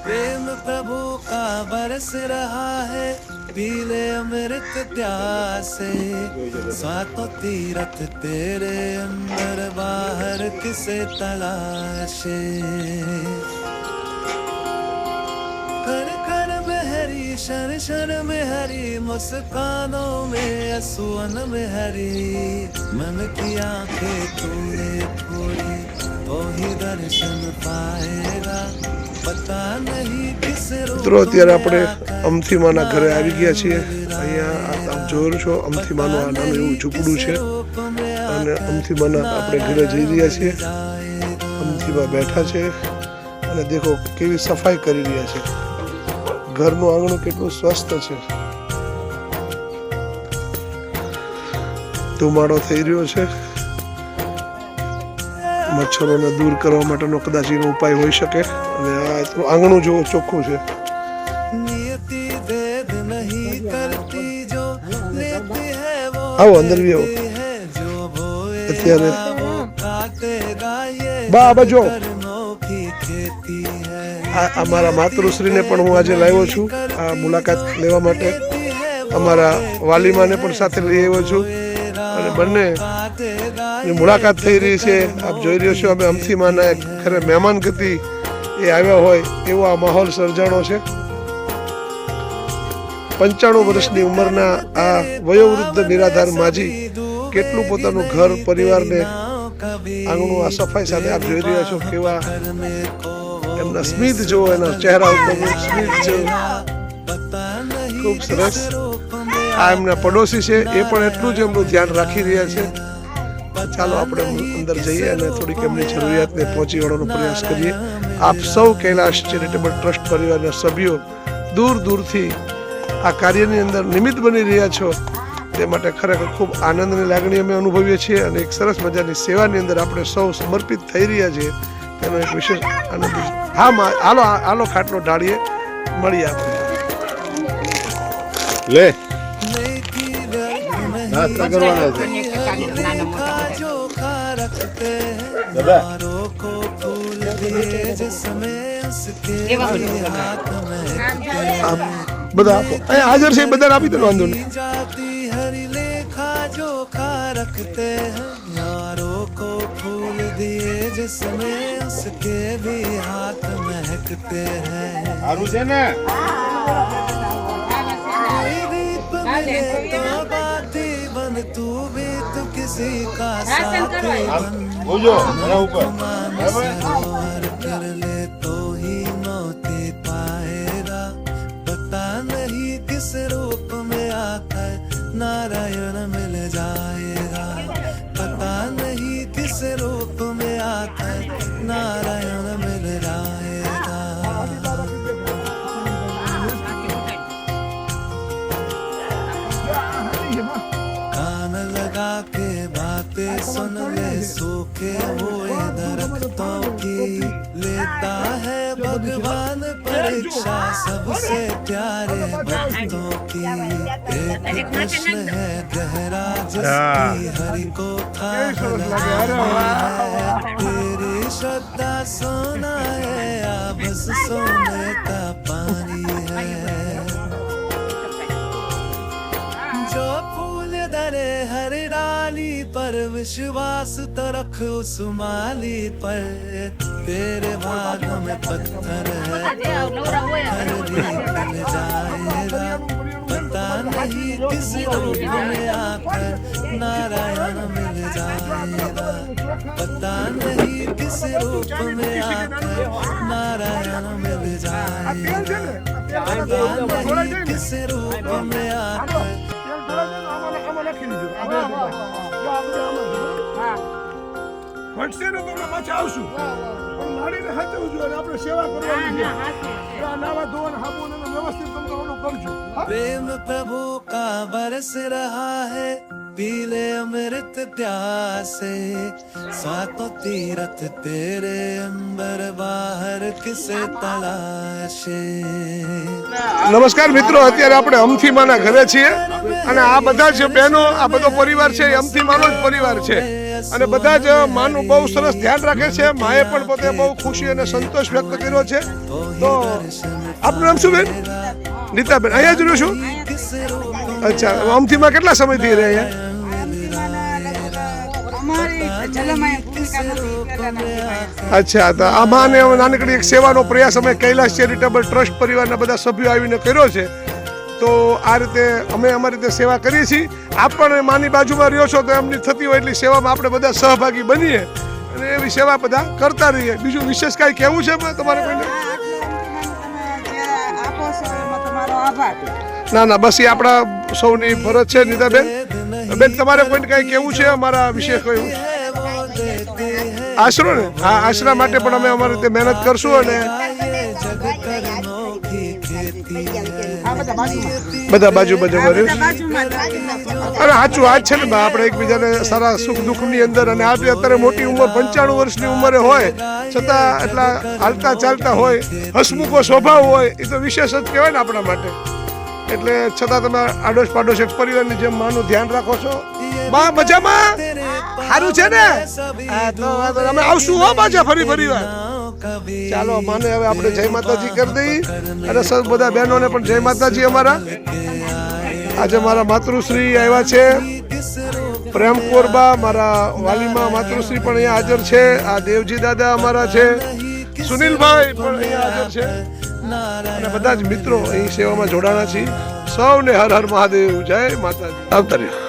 प्रेम प्रभु का बरस रहा है, पीले अमृत प्यासे, सातों तीरथ तेरे अंदर बाहर किसे तलाशे। कर कर में हरी, शर शर में हरी, मुस्कानों में असुअन में हरी, मन की आंखें तूने खोली तो ही दर्शन पाएगा। મિત્રો અત્યારે આપણે અમથીમાના ઘરે આવી ગયા છીએ। અહીંયા આપ જોયું છો અમથીમાનું આ નાનું એવું ઝૂંપડું છે અને અમથીમાના આપણે ઘરે જઈ રહ્યા છીએ। અમથીમા બેઠા છે અને દેખો કેવી સફાઈ કરી રહ્યા છે। ઘરનું આંગણું કેટલું સ્વસ્થ છે, ધુમાડો થઈ રહ્યો છે। મચ્છરોને દૂર કરવા માટેનો કદાચ એનો ઉપાય હોઈ શકે અને આ આંગણું જો ચોખ્ખું છે। આવો અંદર બી આવો। અત્યારે બા બાજો અમારા માતૃશ્રીને પણ હું આજે લાવ્યો છું આ મુલાકાત લેવા માટે। અમારા વાલીમાને પણ સાથે લઈ આવ્યો છું અને બંને મુલાકાત થઈ રહી છે। આપ જોઈ રહ્યો છો અમે અમથીમાના ઘરે મહેમાન ગતિ એ આવ્યા હોય એવો આ માહોલ સર્જાણો છે। 95 વર્ષની ઉંમરના આ વયોવૃદ્ધ નિરાધાર માજી કેટલું પોતાનું ઘર પરિવારને આંગણું આ સફાઈ સાથે આપ જોઈ રહ્યા છો કેવા એમના સ્મિત જો એના ચહેરા ઉપર સ્મિત જો ખૂબ સરસ। આ એમના પડોશી છે એ પણ એટલું જ એમનું ધ્યાન રાખી રહ્યા છે। ચાલો આપણે અંદર જઈએ અને થોડીક એમની જરૂરિયાતને પહોંચી વળવાનો પ્રયાસ કરીએ। આપ સૌ કૈલાશ ચેરિટેબલ ટ્રસ્ટ પરિવારના સભ્યો દૂર દૂરથી આ કાર્યની અંદર નિમિત્ત બની રહ્યા છો તે માટે ખરેખર ખૂબ આનંદની લાગણી અમે અનુભવીએ છીએ અને એક સરસ મજાની સેવાની અંદર આપણે સૌ સમર્પિત થઈ રહ્યા છીએ તેનો એક વિશેષ આનંદ છે। હા હાલો હાલો ખાટલો ઢાળીએ, મળીએ આપણે। લે નાસ્તા કરવાના છે બધા આપો, અહીંયા હાજર છે બધા આપી દો, વાંધો નહીં। સારું છે ને? तू भी तो किसी का साथ बोलो कर ले तो ही मोती पाएगा। पता नहीं किस रूप में आकर नारायण मिल जाएगा। पता नहीं किस रूप में आकर नारायण मिल जाएगा। लगा के बातें सुन ले, सूखे हुए दरख्तों की लेता है भगवान परीक्षा सबसे प्यारे भक्तों की। एक कृष्ण है गहरा जिसकी हरि को खाक लगानी है। तेरी श्रद्धा सोना है या बस सोने का पानी है। जो फूल धरे हर डाली पर विश्वास तो रख उस माली पर। तेरे भाग में पत्थर है पत्थर भी मिल जाएगा। पता नहीं किस रूप में आकर नारायण मिल जाएगा। पता नहीं किस रूप में आकर नारायण मिल जाएगा। पता नहीं किस रूप में आकर प्रेम प्रभु का बरस रहा है, पीले अमृत प्यासे, सातों तीरथ तेरे अंबर बाहर किसे तलाशे। નમસ્કાર મિત્રો, અત્યારે આપણે અમથીમાના ઘરે છીએ અને આ બધા જ બહેનો, આ બધો પરિવાર છે એ અમથીમાનો જ પરિવાર છે અને બધા જ માનું બહુ સરસ ધ્યાન રાખે છે. માએ પણ પોતે બહુ ખુશી અને સંતોષ વ્યક્ત કર્યો છે. તો આપનું નામ શું બેન? નીતાબેન. અહીંયા જ રહ્યો છું? અચ્છા, અમથીમાં કેટલા સમયથી રહે અહીંયા? અચ્છા, તો આમાં નાનકડી એક સેવાનો પ્રયાસ અમે કૈલાશ ચેરિટેબલ ટ્રસ્ટ પરિવારના બધા સભ્યો આવીને કર્યો છે. તો આ રીતે અમે અમારી રીતે સેવા કરીએ છીએ. આપ પણ માની બાજુમાં રહ્યો છો તો એમની થતી હોય એટલી સેવામાં આપણે બધા સહભાગી બનીએ અને એવી સેવા બધા કરતા રહીએ. બીજું વિશેષ કાંઈ કહેવું છે તમારે કોઈને? ના ના, બસ એ આપણા સૌની ફરજ છે. નીતાબેન, બેન તમારે કોઈને કાંઈ કહેવું છે અમારા વિશે? કોઈ આશરો ને? હા, આશરા માટે પણ અમે અમારી રીતે મહેનત કરશું અને બધા બાજુ અરે સાચું આ જ છે ને, આપણે એકબીજાને સારા સુખ દુઃખની અંદર અને આપણે અત્યારે મોટી ઉંમર 95 વર્ષની ઉંમરે હોય છતાં એટલા હાલતા ચાલતા હોય, હસમુખો સ્વભાવ હોય, એ તો વિશેષ જ કહેવાય ને આપણા માટે. એટલે છતાં તમે આડોશ પાડોશ એક પરિવારની જેમ માનું ધ્યાન રાખો છો. બા મજામાં? સારું છે ને? તો અમે આવશું હો પાછા ફરી વાર. ચાલો, માને હવે આપણે જય માતાજી કરી દઈએ અને સર બધા બહેનોને પણ જય માતાજી. અમારા આજે મારા માતૃશ્રી આવ્યા છે, પ્રેમકોરબા, મારા વાલીમાં માતૃશ્રી પણ અહીંયા હાજર છે. આ દેવજી દાદા અમારા છે, સુનિલભાઈ પણ અહીંયા હાજર છે અને બધા જ મિત્રો અહીં સેવામાં જોડાણા છીએ. સૌને હર હર મહાદેવ, જય માતાજી. આવતા રહ્યો.